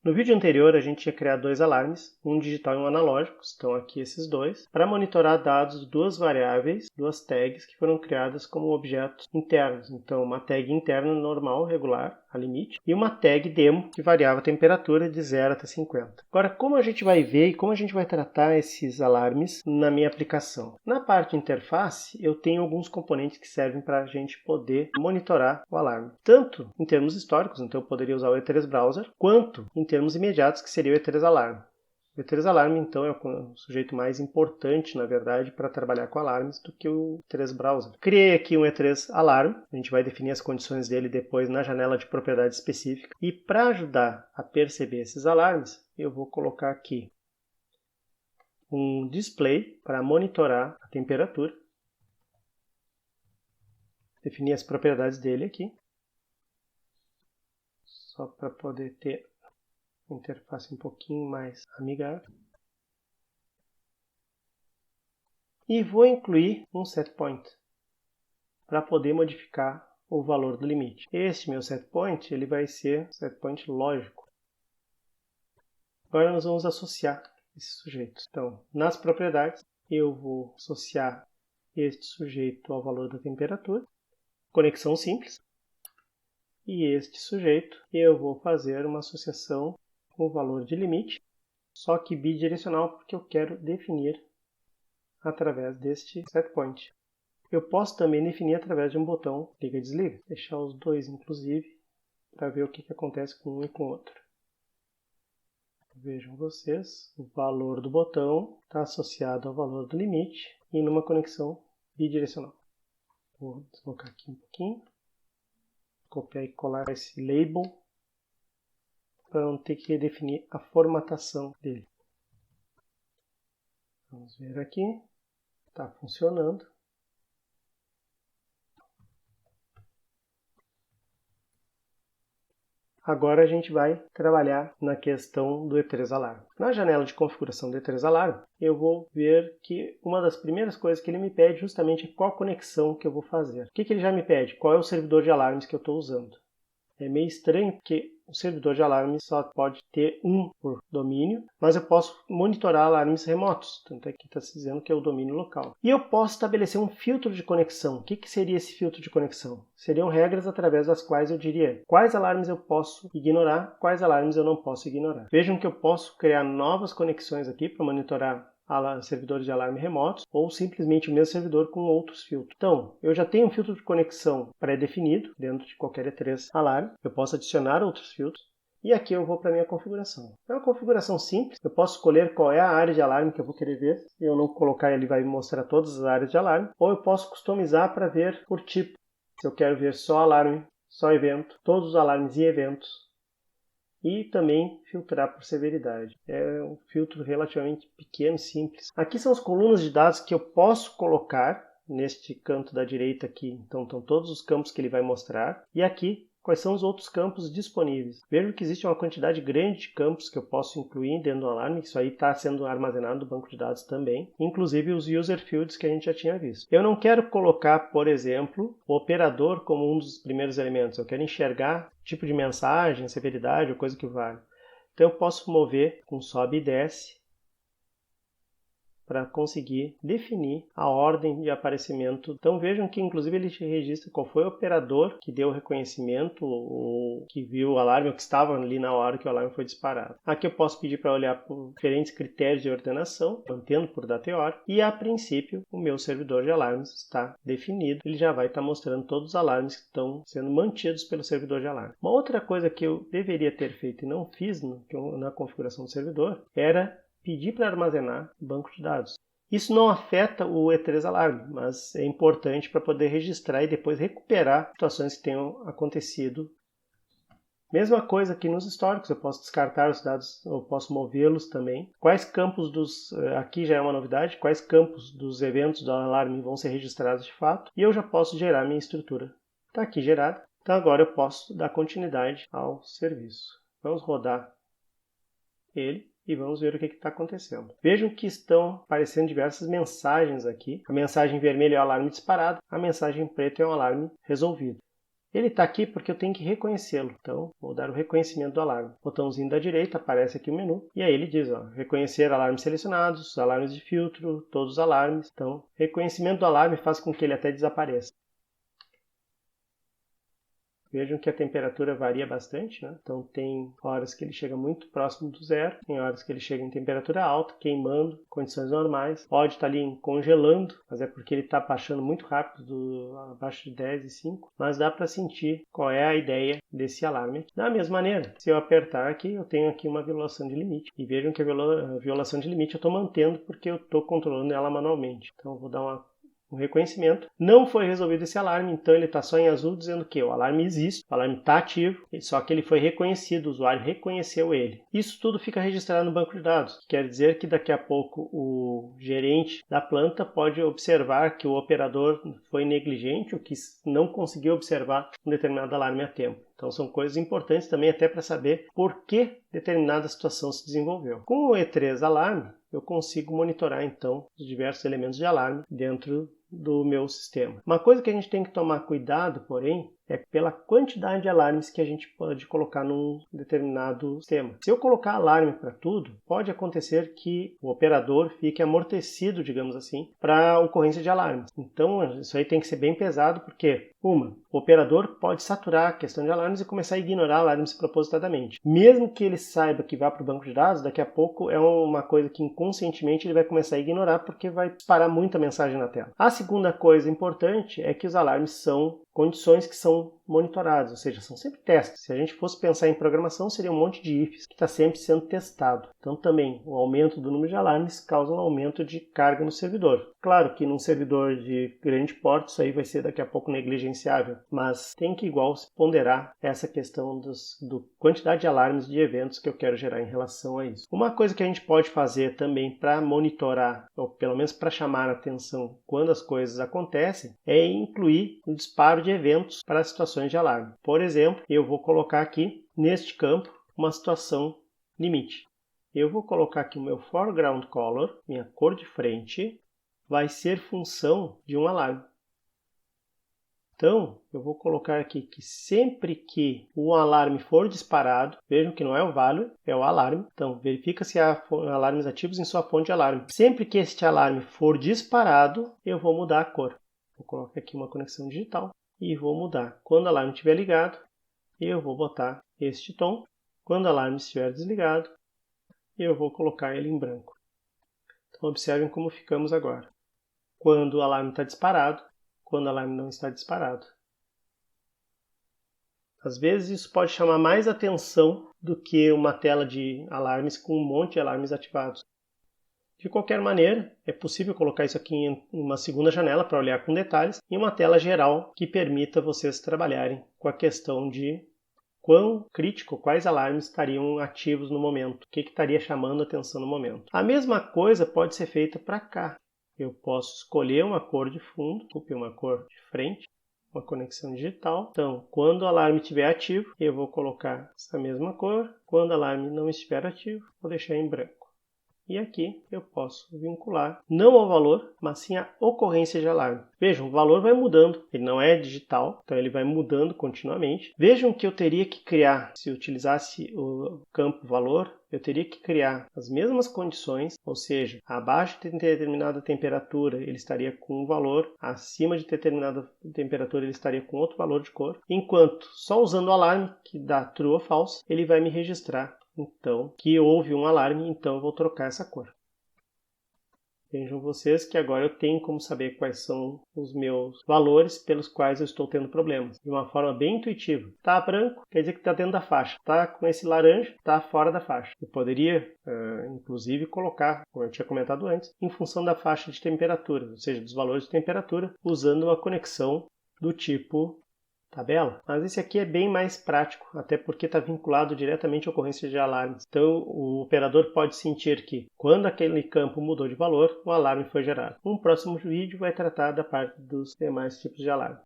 No vídeo anterior a gente tinha criado dois alarmes, um digital e um analógico, estão aqui esses dois, para monitorar dados de duas variáveis, duas tags que foram criadas como objetos internos. Então uma tag interna normal, regular, a limite, e uma tag demo que variava a temperatura de 0 até 50. Agora, como a gente vai ver e como a gente vai tratar esses alarmes na minha aplicação? Na parte de interface, eu tenho alguns componentes que servem para a gente poder monitorar o alarme, tanto em termos históricos, então eu poderia usar o E3 Browser, quanto em termos imediatos, que seria o E3 Alarme. O E3 Alarme, então, é o sujeito mais importante, na verdade, para trabalhar com alarmes do que o E3 Browser. Criei aqui um E3 Alarme, a gente vai definir as condições dele depois na janela de propriedade específica. E para ajudar a perceber esses alarmes, eu vou colocar aqui um display para monitorar a temperatura. Definir as propriedades dele aqui, só para poder ter interface um pouquinho mais amigável. E vou incluir um setPoint para poder modificar o valor do limite. Este meu setPoint ele vai ser setPoint lógico. Agora nós vamos associar esses sujeitos. Então, nas propriedades, eu vou associar este sujeito ao valor da temperatura, conexão simples, e este sujeito eu vou fazer uma associação o valor de limite, só que bidirecional, porque eu quero definir através deste setPoint. Eu posso também definir através de um botão liga e desliga, deixar os dois inclusive, para ver o que acontece com um e com o outro. Vejam vocês, o valor do botão está associado ao valor do limite e numa conexão bidirecional. Vou deslocar aqui um pouquinho, copiar e colar esse label, para não ter que definir a formatação dele. Vamos ver aqui, está funcionando. Agora a gente vai trabalhar na questão do E3 Alarme. Na janela de configuração do E3 Alarme, eu vou ver que uma das primeiras coisas que ele me pede justamente é qual conexão que eu vou fazer. O que ele já me pede? Qual é o servidor de alarmes que eu estou usando? É meio estranho porque o servidor de alarmes só pode ter um por domínio, mas eu posso monitorar alarmes remotos, tanto é que está se dizendo que é o domínio local. E eu posso estabelecer um filtro de conexão. O que seria esse filtro de conexão? Seriam regras através das quais eu diria quais alarmes eu posso ignorar, quais alarmes eu não posso ignorar. Vejam que eu posso criar novas conexões aqui para monitorar servidores de alarme remotos ou simplesmente o mesmo servidor com outros filtros. Então, eu já tenho um filtro de conexão pré-definido dentro de qualquer E3 alarme. Eu posso adicionar outros filtros e aqui eu vou para a minha configuração. É uma configuração simples. Eu posso escolher qual é a área de alarme que eu vou querer ver. Se eu não colocar, ele vai me mostrar todas as áreas de alarme. Ou eu posso customizar para ver por tipo. Se eu quero ver só alarme, só evento, todos os alarmes e eventos. E também filtrar por severidade. É um filtro relativamente pequeno e simples. Aqui são as colunas de dados que eu posso colocar neste canto da direita aqui. Então estão todos os campos que ele vai mostrar. E aqui, quais são os outros campos disponíveis. Vejo que existe uma quantidade grande de campos que eu posso incluir dentro do alarme. Isso aí está sendo armazenado no banco de dados também. Inclusive os user fields que a gente já tinha visto. Eu não quero colocar, por exemplo, o operador como um dos primeiros elementos. Eu quero enxergar tipo de mensagem, severidade ou coisa que vale. Então eu posso mover com sobe e desce para conseguir definir a ordem de aparecimento. Então vejam que inclusive ele registra qual foi o operador que deu o reconhecimento ou que viu o alarme ou que estava ali na hora que o alarme foi disparado. Aqui eu posso pedir para olhar por diferentes critérios de ordenação, mantendo por data e hora, e a princípio o meu servidor de alarmes está definido. Ele já vai estar mostrando todos os alarmes que estão sendo mantidos pelo servidor de alarme. Uma outra coisa que eu deveria ter feito e não fiz na configuração do servidor era pedir para armazenar banco de dados. Isso não afeta o E3 Alarme, mas é importante para poder registrar e depois recuperar situações que tenham acontecido. Mesma coisa aqui nos históricos, eu posso descartar os dados, eu posso movê-los também. Quais campos aqui já é uma novidade, quais campos dos eventos do alarme vão ser registrados de fato, e eu já posso gerar minha estrutura. Está aqui gerado, então agora eu posso dar continuidade ao serviço. Vamos rodar ele. E vamos ver o que está acontecendo. Vejam que estão aparecendo diversas mensagens aqui. A mensagem vermelha é o alarme disparado, a mensagem preta é o alarme resolvido. Ele está aqui porque eu tenho que reconhecê-lo. Então, vou dar o reconhecimento do alarme. Botãozinho da direita, aparece aqui o menu. E aí ele diz, ó, reconhecer alarmes selecionados, alarmes de filtro, todos os alarmes. Então, reconhecimento do alarme faz com que ele até desapareça. Vejam que a temperatura varia bastante, né? Então tem horas que ele chega muito próximo do zero, tem horas que ele chega em temperatura alta, queimando, condições normais. Pode estar ali congelando, mas é porque ele está baixando muito rápido, abaixo de 10 e 5. Mas dá para sentir qual é a ideia desse alarme. Da mesma maneira, se eu apertar aqui, eu tenho aqui uma violação de limite. E vejam que a violação de limite eu estou mantendo porque eu estou controlando ela manualmente. Então eu vou dar um reconhecimento. Não foi resolvido esse alarme, então ele está só em azul dizendo que o alarme existe, o alarme está ativo, só que ele foi reconhecido, o usuário reconheceu ele. Isso tudo fica registrado no banco de dados, que quer dizer que daqui a pouco o gerente da planta pode observar que o operador foi negligente ou que não conseguiu observar um determinado alarme a tempo. Então são coisas importantes também até para saber por que determinada situação se desenvolveu. Com o E3 Alarme, eu consigo monitorar então os diversos elementos de alarme dentro do meu sistema. Uma coisa que a gente tem que tomar cuidado, porém, é pela quantidade de alarmes que a gente pode colocar num determinado sistema. Se eu colocar alarme para tudo, pode acontecer que o operador fique amortecido, digamos assim, para a ocorrência de alarmes. Então, isso aí tem que ser bem pesado, porque, o operador pode saturar a questão de alarmes e começar a ignorar alarmes propositadamente. Mesmo que ele saiba que vá para o banco de dados, daqui a pouco é uma coisa que inconscientemente ele vai começar a ignorar, porque vai disparar muita mensagem na tela. A segunda coisa importante é que os alarmes são condições que são monitoradas, ou seja, são sempre testes. Se a gente fosse pensar em programação, seria um monte de ifs que está sempre sendo testado. Então também o aumento do número de alarmes causa um aumento de carga no servidor. Claro que num servidor de grande porte isso aí vai ser daqui a pouco negligenciável, mas tem que igual se ponderar essa questão da quantidade de alarmes de eventos que eu quero gerar em relação a isso. Uma coisa que a gente pode fazer também para monitorar, ou pelo menos para chamar a atenção quando as coisas acontecem, é incluir o disparo de eventos para situações de alarme. Por exemplo, eu vou colocar aqui neste campo uma situação limite. Eu vou colocar aqui o meu foreground color, minha cor de frente, vai ser função de um alarme. Então, eu vou colocar aqui que sempre que o alarme for disparado, vejam que não é o value, é o alarme. Então, verifica se há alarmes ativos em sua fonte de alarme. Sempre que este alarme for disparado, eu vou mudar a cor. Vou colocar aqui uma conexão digital e vou mudar. Quando o alarme estiver ligado, eu vou botar este tom. Quando o alarme estiver desligado, eu vou colocar ele em branco. Então, observem como ficamos agora. Quando o alarme está disparado, quando o alarme não está disparado. Às vezes isso pode chamar mais atenção do que uma tela de alarmes com um monte de alarmes ativados. De qualquer maneira, é possível colocar isso aqui em uma segunda janela para olhar com detalhes e uma tela geral que permita vocês trabalharem com a questão de quão crítico, quais alarmes estariam ativos no momento, o que estaria chamando a atenção no momento. A mesma coisa pode ser feita para cá. Eu posso escolher uma cor de fundo, uma cor de frente, uma conexão digital. Então, quando o alarme estiver ativo, eu vou colocar essa mesma cor. Quando o alarme não estiver ativo, vou deixar em branco. E aqui eu posso vincular não ao valor, mas sim à ocorrência de alarme. Vejam, o valor vai mudando, ele não é digital, então ele vai mudando continuamente. Vejam que eu teria que criar, se eu utilizasse o campo valor, eu teria que criar as mesmas condições, ou seja, abaixo de determinada temperatura ele estaria com um valor, acima de determinada temperatura ele estaria com outro valor de cor, enquanto só usando o alarme, que dá true ou false, ele vai me registrar então que houve um alarme, então eu vou trocar essa cor. Vejam vocês que agora eu tenho como saber quais são os meus valores pelos quais eu estou tendo problemas. De uma forma bem intuitiva. Está branco, quer dizer que está dentro da faixa. Está com esse laranja, está fora da faixa. Eu poderia, inclusive, colocar, como eu tinha comentado antes, em função da faixa de temperatura, ou seja, dos valores de temperatura, usando uma conexão do tipo tabela, mas esse aqui é bem mais prático, até porque está vinculado diretamente à ocorrência de alarmes. Então o operador pode sentir que quando aquele campo mudou de valor, um alarme foi gerado. Um próximo vídeo vai tratar da parte dos demais tipos de alarme.